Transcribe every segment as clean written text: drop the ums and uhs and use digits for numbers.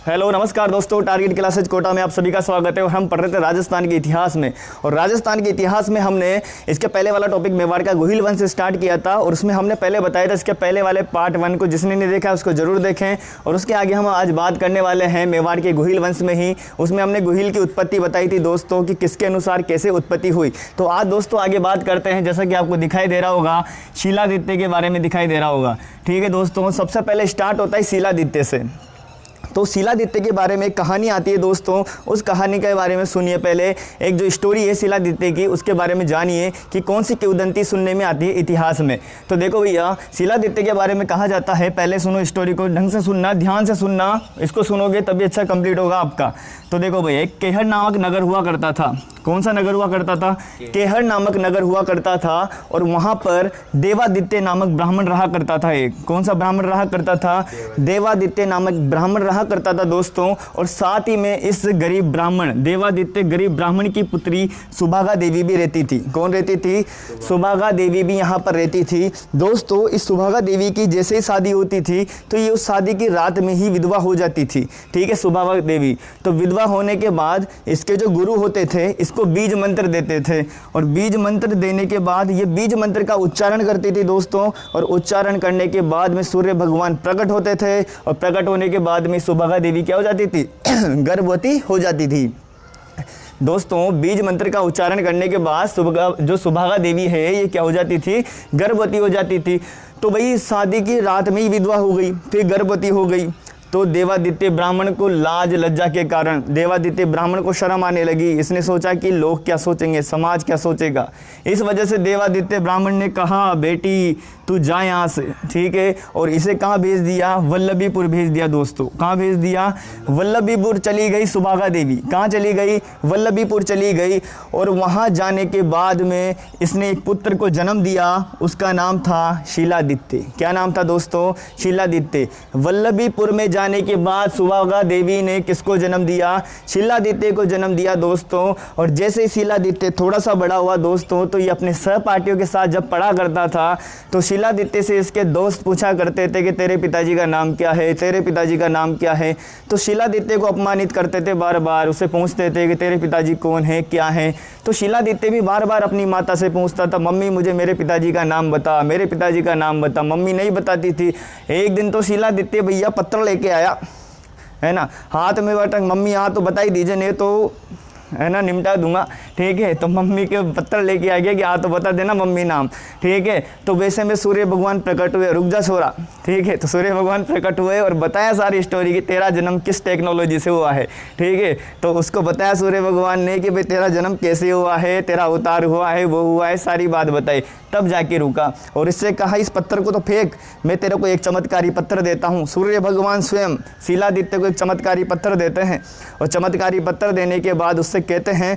Hello नमस्कार दोस्तों, target classes Kota में आप सभी का स्वागत है। और हम पढ़ रहे थे राजस्थान के इतिहास में, और राजस्थान के इतिहास में हमने इसके पहले वाला टॉपिक मेवाड़ का गोहिल वंश से स्टार्ट किया था, और उसमें हमने पहले बताया था इसके पहले वाले पार्ट 1 को जिसने नहीं देखा उसको जरूर देखें। और उसके आगे हम आज बात करने वाले हैं मेवाड़ के गोहिल वंश में ही। उसमें हमने गोहिल की उत्पत्ति बताई थी दोस्तों कि किसके अनुसार कैसे उत्पत्ति हुई। तो आज दोस्तों आगे बात करते हैं, जैसा कि आपको दिखाई दे रहा होगा शिलादित्य के बारे में दिखाई दे रहा होगा। ठीक है दोस्तों, सबसे पहले स्टार्ट होता है शिलादित्य से। तो शिलादित्य के बारे में एक कहानी आती है दोस्तों, उस कहानी के बारे में सुनिए। पहले एक जो स्टोरी है शिलादित्य की उसके बारे में जानिए कि कौन सी किंवदंती सुनने में आती है इतिहास में। तो देखो भैया, शिलादित्य के बारे में कहा जाता है, पहले सुनो स्टोरी को, ढंग से सुनना, ध्यान से सुनना, इसको सुनोगे तभी अच्छा कंप्लीट होगा आपका। तो देखो भैया, एक केहर नामक नगर हुआ करता था। कौन सा नगर हुआ करता था? केहर नामक नगर हुआ करता था। और वहाँ पर देवादित्य नामक ब्राह्मण रहा करता था। एक कौन सा ब्राह्मण रहा करता था? देवादित्य नामक ब्राह्मण रहा करता था दोस्तों। और साथ ही में इस गरीब ब्राह्मण, देवादित्य गरीब ब्राह्मण की पुत्री सुभागा देवी भी रहती थी। कौन रहती थी? सुभागा देवी भी यहाँ पर रहती थी दोस्तों। इस सुभागा देवी की जैसे ही शादी होती थी तो ये उस शादी की रात में ही विधवा हो जाती थी। ठीक है, सुभागा देवी। तो विधवा होने के बाद इसके जो गुरु होते थे इसको बीज मंत्र देते थे, और बीज मंत्र देने के बाद ये बीज मंत्र का उच्चारण करती थी दोस्तों। और उच्चारण करने के बाद में सूर्य भगवान प्रकट होते थे, और प्रकट होने के बाद में सुभागा देवी क्या हो जाती थी? गर्भवती हो जाती थी दोस्तों। बीज मंत्र का उच्चारण करने के बाद जो सुभागा देवी है ये क्या हो जाती थी? गर्भवती हो जाती थी। तो भाई शादी की रात में ही विधवा हो गई, फिर गर्भवती हो गई। तो देवादित्य ब्राह्मण को लाज लज्जा के कारण देवादित्य ब्राह्मण को शर्म आने लगी। इसने सोचा कि लोग क्या सोचेंगे, समाज क्या सोचेगा। इस वजह से देवादित्य ब्राह्मण ने कहा, बेटी तू जा यहाँ से। ठीक है, और इसे कहाँ भेज दिया? वल्लभीपुर भेज दिया दोस्तों। कहाँ भेज दिया? वल्लभीपुर चली गई सुभागा देवी। कहाँ चली गई? वल्लभीपुर चली गई। और वहाँ जाने के बाद में इसने एक पुत्र को जन्म दिया, उसका नाम था शिलादित्य। क्या नाम था दोस्तों? शिलादित्य। वल्लभीपुर में जाने के बाद सुभागा देवी ने किसको जन्म दिया? शिलादित्य को जन्म दिया दोस्तों। और जैसे ही शिलादित्य थोड़ा सा बड़ा हुआ दोस्तों, तो ये अपने सहपाठियों के साथ जब पढ़ा करता था तो शिलादित्य से इसके दोस्त पूछा करते थे कि तेरे पिताजी का नाम क्या है, तेरे पिताजी का नाम क्या है। तो शिलादित्य को अपमानित करते थे, बार बार उसे पूछते थे कि तेरे पिताजी कौन है, क्या है। तो शिलादित्य भी बार बार अपनी माता से पूछता था, मम्मी मुझे मेरे पिताजी का नाम बता, मेरे पिताजी का नाम बता। मम्मी नहीं बताती थी। एक दिन तो शिलादित्य भैया पत्र लेके आया, है ना, हाथ में बटक, मम्मी यहाँ तो बता ही दीजिए, नहीं तो है ना निमटा दूंगा। ठीक है, तो मम्मी के पत्र लेके आ गया कि हाँ तो बता देना मम्मी नाम। ठीक है, तो वैसे में सूर्य भगवान प्रकट हुए, रुक जा छोरा। ठीक है, तो सूर्य भगवान प्रकट हुए और बताया सारी स्टोरी कि तेरा जन्म किस टेक्नोलॉजी से हुआ है। ठीक है, तो उसको बताया सूर्य भगवान ने कि भाई तेरा जन्म कैसे हुआ है, तेरा अवतार हुआ है, वो हुआ है, सारी बात बताई। तब जाके रुका और इससे कहा, इस पत्थर को तो फेंक, मैं तेरे को एक चमत्कारी पत्थर देता हूँ। सूर्य भगवान स्वयं शिलादित्य को एक चमत्कारी पत्थर देते हैं, और चमत्कारी पत्थर देने के बाद उससे कहते हैं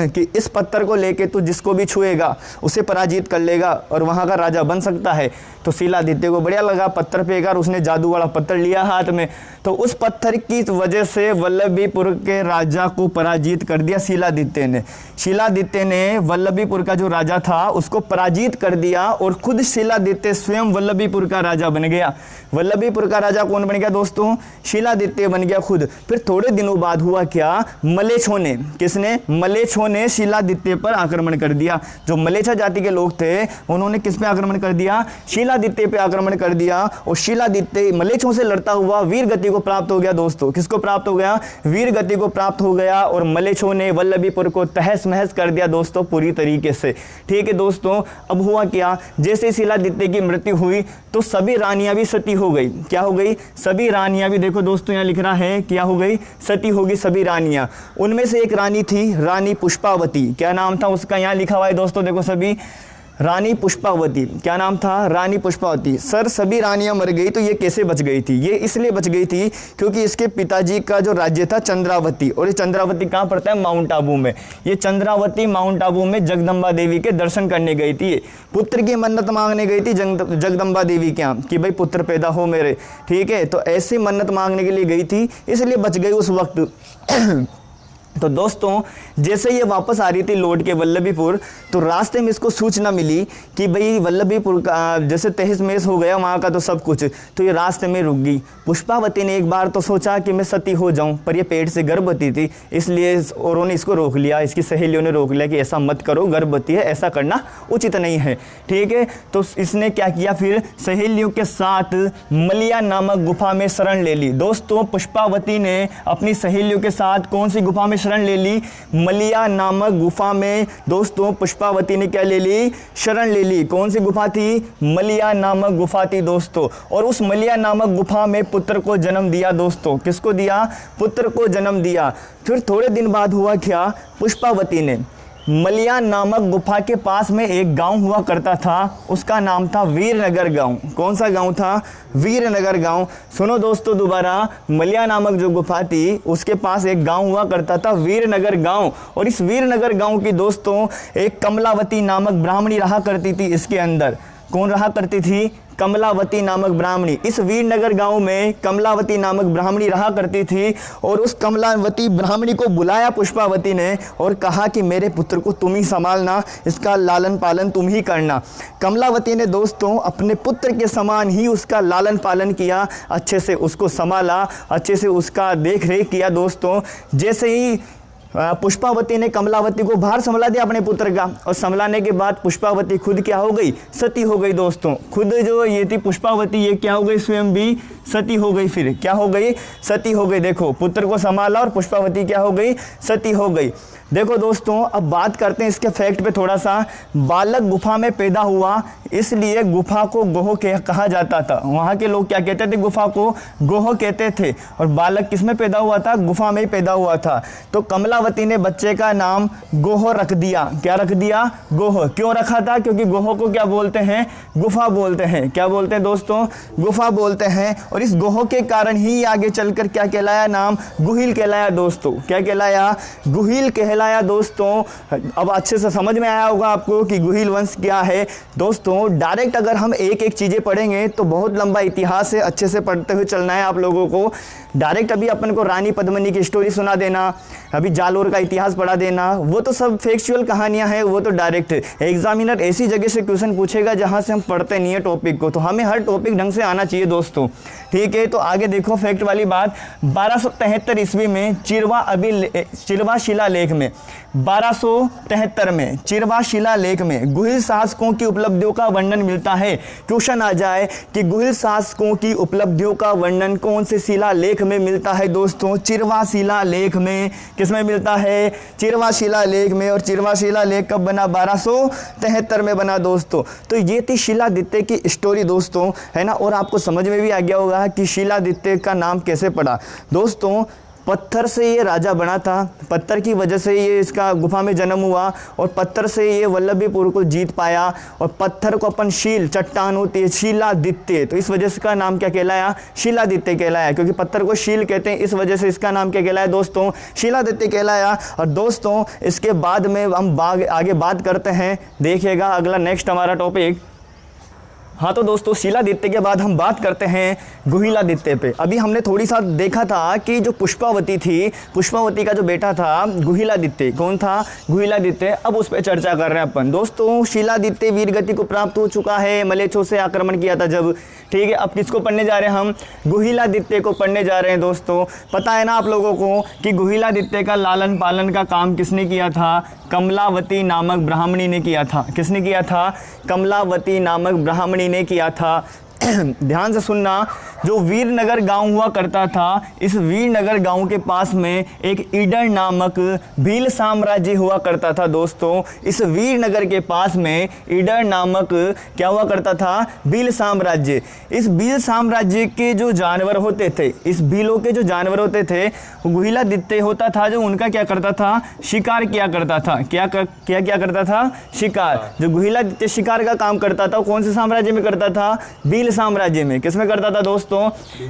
कि इस पत्थर को लेके तू जिसको भी छुएगा उसे पराजित कर लेगा और वहाँ का राजा बन सकता है। तो शिलादित्य को बढ़िया लगा, पत्थर फेंका और उसने जादू वाला पत्थर लिया हाथ में। तो उस पत्थर की वजह से वल्लभीपुर के राजा को पराजित कर दिया शिलादित्य ने। शिलादित्य ने वल्लभीपुर का जो राजा था उसको पराजित कर दिया, और खुद शिलादित्य स्वयं वल्लभीपुर का राजा बन गया। वल्लभीपुर का राजा कौन बन गया दोस्तों? शिलादित्य बन गया खुद। फिर थोड़े दिनों बाद हुआ क्या? मलेच्छों ने, किसने? मलेच्छों ने शिलादित्य पर आक्रमण कर दिया। जो मलेच्छा जाति के लोग थे उन्होंने किस पे आक्रमण कर दिया? शिलादित्य पे आक्रमण कर दिया। और शिलादित्य मलेच्छों से लड़ता हुआ वीर गति को प्राप्त हो गया दोस्तों। किसको प्राप्त हो गया? वीर गति को प्राप्त हो गया। और मलेच्छों ने वल्लभीपुर को तहस महस कर दिया दोस्तों पूरी तरीके से। ठीक है दोस्तों, अब हुआ क्या? जैसे शिलादित्य की मृत्यु हुई तो सभी रानियां भी सती हो गई। क्या हो गई? सभी रानियां भी, देखो दोस्तों यहाँ लिख रहा है, क्या हो गई? सती होगी सभी रानियां। उनमें से एक रानी थी रानी पुष्पावती। क्या नाम था उसका? यहाँ लिखा हुआ है दोस्तों, देखो सभी, रानी पुष्पावती। क्या नाम था? रानी पुष्पावती। सर सभी रानियां मर गई, तो ये कैसे बच गई थी? ये इसलिए बच गई थी क्योंकि इसके पिताजी का जो राज्य था चंद्रावती, और ये चंद्रावती कहाँ पड़ता है? माउंट आबू में। ये चंद्रावती माउंट आबू में जगदम्बा देवी के दर्शन करने गई थी। पुत्र की मन्नत मांगने गई थी जगदम्बा देवी के यहाँ कि भाई पुत्र पैदा हो मेरे। ठीक है, तो ऐसी मन्नत मांगने के लिए गई थी, इसलिए बच गई उस वक्त। तो दोस्तों जैसे ये वापस आ रही थी लौट के वल्लभीपुर, तो रास्ते में इसको सूचना मिली कि भाई वल्लभीपुर का जैसे तहस महस हो गया वहाँ का तो सब कुछ, तो ये रास्ते में रुक गई। पुष्पावती ने एक बार तो सोचा कि मैं सती हो जाऊं, पर ये पेट से गर्भवती थी, इसलिए औरों ने इसको रोक लिया, इसकी सहेलियों ने रोक लिया कि ऐसा मत करो, गर्भवती है, ऐसा करना उचित नहीं है। ठीक है, तो इसने क्या किया, फिर सहेलियों के साथ मलिया नामक गुफा में शरण ले ली। दोस्तों पुष्पावती ने अपनी सहेलियों के साथ कौन सी गुफा में शरण ले ली, मलिया नामक गुफा में। दोस्तों पुष्पावती ने क्या ले ली, शरण ले ली। कौन सी गुफा थी, मलिया नामक गुफा थी दोस्तों। और उस मलिया नामक गुफा में पुत्र को जन्म दिया दोस्तों। किसको दिया, पुत्र को जन्म दिया। फिर थोड़े दिन बाद हुआ क्या, पुष्पावती ने मलिया नामक गुफा के पास में एक गांव हुआ करता था, उसका नाम था वीरनगर गांव। कौन सा गांव था, वीरनगर गांव। सुनो दोस्तों दोबारा, मलिया नामक जो गुफा थी उसके पास एक गांव हुआ करता था, वीरनगर गांव। और इस वीरनगर गांव की दोस्तों एक कमलावती नामक ब्राह्मणी रहा करती थी। इसके अंदर कौन रहा करती थी, कमलावती नामक ब्राह्मणी। इस वीरनगर गांव में कमलावती नामक ब्राह्मणी रहा करती थी। और उस कमलावती ब्राह्मणी को बुलाया पुष्पावती ने और कहा कि मेरे पुत्र को तुम ही संभालना, इसका लालन पालन तुम ही करना। कमलावती ने दोस्तों अपने पुत्र के समान ही उसका लालन पालन किया, अच्छे से उसको संभाला, अच्छे से उसका देख रेख किया दोस्तों। जैसे ही पुष्पावती ने कमलावती को बाहर संभला दिया अपने पुत्र का, और संभलाने के बाद पुष्पावती खुद क्या हो गई, सती हो गई दोस्तों। खुद जो ये थी पुष्पावती, ये क्या हो गई, स्वयं भी सती हो गई। फिर क्या हो गई, सती हो गई। देखो पुत्र को संभाला और पुष्पावती क्या हो गई, सती हो गई। देखो दोस्तों अब बात करते हैं इसके फैक्ट पे थोड़ा सा। बालक गुफा में पैदा हुआ, इसलिए गुफा को गोह कहा जाता था। वहाँ के लोग क्या कहते थे, गुफा को गोह कहते थे। और बालक किस में पैदा हुआ था, गुफा में ही पैदा हुआ था। तो कमलावती ने बच्चे का नाम गोह रख दिया। क्या रख दिया, गोह। क्यों रखा था, क्योंकि गोह को क्या बोलते हैं, गुफा बोलते हैं। क्या बोलते हैं दोस्तों, गुफा बोलते हैं। और इस गोह के कारण ही आगे चलकर क्या कहलाया, नाम गुहिल कहलाया दोस्तों। क्या कहलाया, गुहिल कहलाया दोस्तों। अब अच्छे से समझ में आया होगा आपको कि गुहिल वंश क्या है दोस्तों। डायरेक्ट अगर हम एक एक चीजें पढ़ेंगे तो बहुत लंबा इतिहास है, अच्छे से पढ़ते हुए चलना है आप लोगों को। डायरेक्ट अभी अपन को रानी पद्मिनी की स्टोरी सुना देना, अभी जालोर का इतिहास पढ़ा देना, वो तो सब फैक्चुअल कहानियां हैं, वो तो डायरेक्ट है। एग्जामिनर ऐसी जगह से क्वेश्चन पूछेगा जहां से हम पढ़ते नहीं है टॉपिक को, तो हमें हर टॉपिक ढंग से आना चाहिए दोस्तों। ठीक है, तो आगे देखो फैक्ट वाली बात। 1273 ईस्वी में चिरवा शिलालेख में 1273 में चिरवा शिलालेख में गुहिल शासकों की उपलब्धियों का वर्णन मिलता है। क्वेश्चन आ जाए कि गुहिल शासकों की उपलब्धियों का वर्णन कौन से शिलालेख में मिलता है दोस्तों, चिरवा शिलालेख में। किसमें मिलता है, चिरवा शिलालेख में। और चिरवा शिलालेख कब बना, 1273 में बना दोस्तों। तो ये थी शिलादित्य की स्टोरी दोस्तों, है ना। और आपको समझ में भी आ गया होगा कि शिलादित्य का नाम कैसे पड़ा दोस्तों। पत्थर से ये राजा बना था, पत्थर की वजह से ये इसका गुफा में जन्म हुआ, और पत्थर से ये वल्लभीपुर को जीत पाया। और पत्थर को अपन शील, चट्टान होती है, शिलादित्य, तो इस वजह से इसका नाम क्या कहलाया, शिलादित्य कहलाया। क्योंकि पत्थर को शील कहते हैं, इस वजह से इसका नाम क्या कहलाया दोस्तों, शिलादित्य कहलाया। और दोस्तों इसके बाद में हम आगे बात करते हैं, देखिएगा अगला नेक्स्ट हमारा टॉपिक। हाँ तो दोस्तों शिलादित्य के बाद हम बात करते हैं गुहिलादित्य पे। अभी हमने थोड़ी सा देखा था कि जो पुष्पावती थी, पुष्पावती का जो बेटा था गुहिलादित्य, कौन था, गुहिलादित्य। अब उस पर चर्चा कर रहे हैं अपन दोस्तों। शिलादित्य वीर गति को प्राप्त हो चुका है, मलेच्छों से आक्रमण किया था जब। ठीक है, अब किसको पढ़ने जा रहे हैं हम, गुहिलादित्य को पढ़ने जा रहे हैं दोस्तों। पता है ना आप लोगों को कि गुहिलादित्य का लालन पालन का काम किसने किया था, कमलावती नामक ब्राह्मणी ने किया था। किसने किया था, कमलावती नामक ब्राह्मणी ने किया था। ध्यान से सुनना, जो वीरनगर गांव हुआ करता था, इस वीरनगर गांव के पास में एक ईडर नामक भील साम्राज्य हुआ करता था दोस्तों। इस वीरनगर के पास में ईडर नामक क्या हुआ करता था, भील साम्राज्य। इस भील साम्राज्य के जो जानवर होते थे, इस भीलों के जो जानवर होते थे, गुहिलादित्य होता था जो उनका क्या करता था, शिकार किया करता था। क्या करता था, शिकार। जो गुहिलादित्य शिकार का काम करता था, कौन से साम्राज्य में करता था, भील साम्राज्य में। किसमें करता था दोस्तों,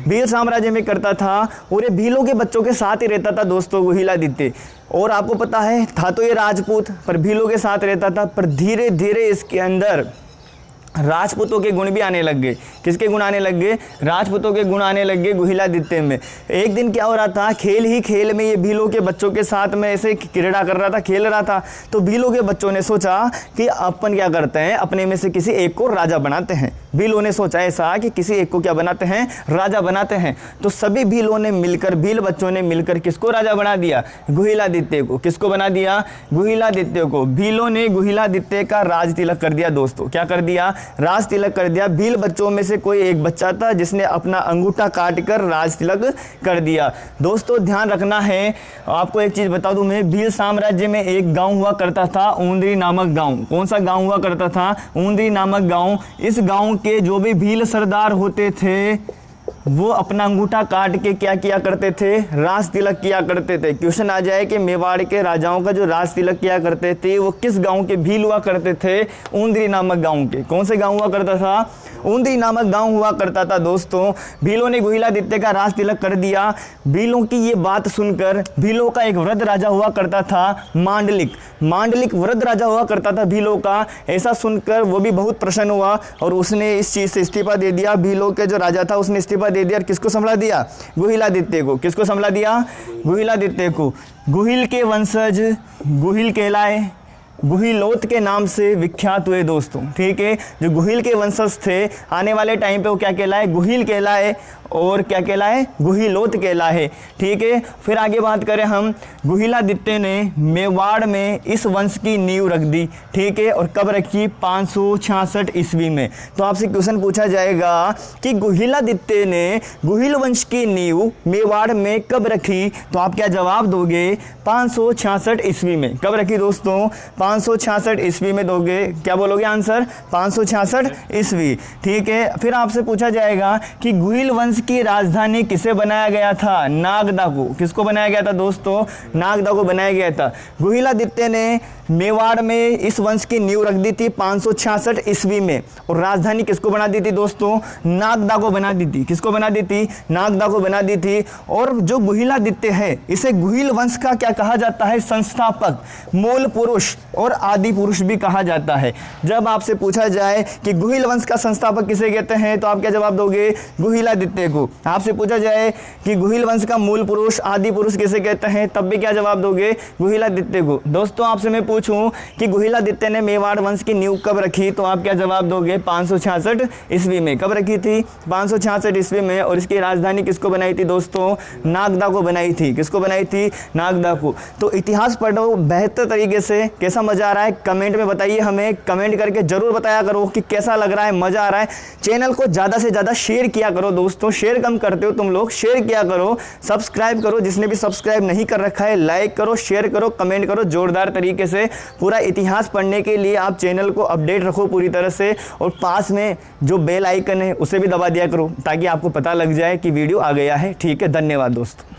भील साम्राज्य में करता था। और ये भीलों के बच्चों के साथ ही रहता था दोस्तों गुहिलादित्य। और आपको पता है, था तो ये राजपूत पर भीलों के साथ रहता था। पर धीरे धीरे इसके अंदर राजपूतों के गुण भी आने लग गए। किसके गुण आने लग गए? राजपूतों के गुण आने लग गए गुहिलादित्य में। एक दिन क्या हो रहा था, खेल ही खेल में ये भीलों के बच्चों के साथ में ऐसे क्रीड़ा कर रहा था, खेल रहा था। तो भीलों के बच्चों ने सोचा कि अपन क्या करते हैं, अपने में से किसी एक को राजा बनाते हैं। भीलों ने सोचा ऐसा कि किसी एक को क्या बनाते हैं, राजा बनाते हैं। तो सभी भीलों ने मिलकर, भील बच्चों ने मिलकर किसको राजा बना दिया? गुहिलादित्य को। किसको बना दिया? गुहिलादित्य को। भीलों ने गुहिलादित्य का राज तिलक कर दिया दोस्तों। क्या कर दिया? राज तिलक कर दिया। भील बच्चों में से कोई एक बच्चा था जिसने अपना अंगूठा काट कर राज तिलक कर दिया। दोस्तों ध्यान रखना है, आपको एक चीज बता दूं मैं, भील साम्राज्य में एक गांव हुआ करता था, ऊंद्री नामक गांव। कौन सा गांव हुआ करता था? ऊंद्री नामक गांव। इस गांव के जो भी भील सरदार होते थे वो अपना अंगूठा काट के क्या किया करते थे? राज तिलक किया करते थे। क्वेश्चन आ जाए कि मेवाड़ के राजाओं का जो राज तिलक किया करते थे वो किस गांव के भील हुआ करते थे? ऊंद्री नामक गांव के। कौन से गांव हुआ करता था? ऊंद्री नामक गांव हुआ करता था दोस्तों। भीलों ने गुहिलादित्य का राज तिलक कर दिया। भीलों की ये बात सुनकर, भीलों का एक वृद्ध राजा हुआ करता था मांडलिक। मांडलिक वृद्ध राजा हुआ करता था भीलों का। ऐसा सुनकर वो भी बहुत प्रसन्न हुआ और उसने इस चीज से इस्तीफा दे दिया। भीलों के जो राजा था उसने इस्तीफा दे दिया और किसको संभला दिया? गुहिलादित्य को। किसको संभला दिया? गुहिलादित्य को। गुहिल के वंशज गुहिल कहलाए, गुहिलोत के नाम से विख्यात हुए दोस्तों। ठीक है, जो गुहिल के वंशज थे आने वाले टाइम पे वो क्या कहलाए? गुहिल कहलाए। और क्या कहलाए? गुहिलोत कहलाए। ठीक है, फिर आगे बात करें हम, गुहिलादित्य ने मेवाड़ में इस वंश की नींव रख दी। ठीक है, और कब रखी? 566 ईस्वी में। तो आपसे क्वेश्चन पूछा जाएगा कि गुहिलादित्य ने गुहिल वंश की नींव मेवाड़ में कब रखी? तो आप क्या जवाब दोगे? 566 ईस्वी में। कब रखी दोस्तों? 566 ईस्वी में दोगे। क्या बोलोगे आंसर? 566 ईस्वी। ठीक है, फिर आपसे पूछा जाएगा कि गुहिल वंश की राजधानी किसे बनाया गया था? नागदा को। किसको बनाया गया था दोस्तों? नागदा को बनाया गया था। गुहिलादित्य ने मेवाड़ में इस वंश की नींव रख दी थी 566 ईस्वी में। और राजधानी किसको बना दी थी दोस्तों? नागदा को बना दी थी। किसको बना दी थी? नागदा को बना दी थी। और जो गुहिलादित्य है इसे गुहिल वंश का क्या कहा जाता है? संस्थापक, मूल पुरुष और आदि पुरुष भी कहा जाता है। जब आपसे पूछा जाए कि गुहिल वंश का संस्थापक किसे कहते हैं तो आप क्या जवाब दोगे? गुहिलादित्य को। आपसे पूछा जाए कि गुहिल वंश का मूल पुरुष, आदि पुरुष किसे कहते हैं, तब भी क्या जवाब दोगे? गुहिलादित्य को। दोस्तों आपसे मैं पूछूं कि गुहिलादित्य ने मेवाड़ वंश की नींव कब रखी तो आप क्या जवाब दोगे? 566 ईस्वी में। कब रखी थी? 566 ईस्वी में। और इसकी राजधानी किसको बनाई थी दोस्तों? नागदा को बनाई थी। किसको बनाई थी? नागदा को। तो इतिहास पढ़ो बेहतर तरीके से। कैसा मजा आ रहा है कमेंट में बताइए हमें। कमेंट करके जरूर बताया करो कि कैसा लग रहा है, मजा आ रहा है। चैनल को ज़्यादा से ज़्यादा शेयर किया करो दोस्तों। शेयर कम करते हो तुम लोग, शेयर किया करो। सब्सक्राइब करो, जिसने भी सब्सक्राइब नहीं कर रखा है लाइक करो, शेयर करो, कमेंट करो जोरदार तरीके से। पूरा इतिहास पढ़ने के लिए आप चैनल को अपडेट रखो पूरी तरह से। और पास में जो बेल आइकन है उसे भी दबा दिया करो ताकि आपको पता लग जाए कि वीडियो आ गया है। ठीक है, धन्यवाद दोस्तों।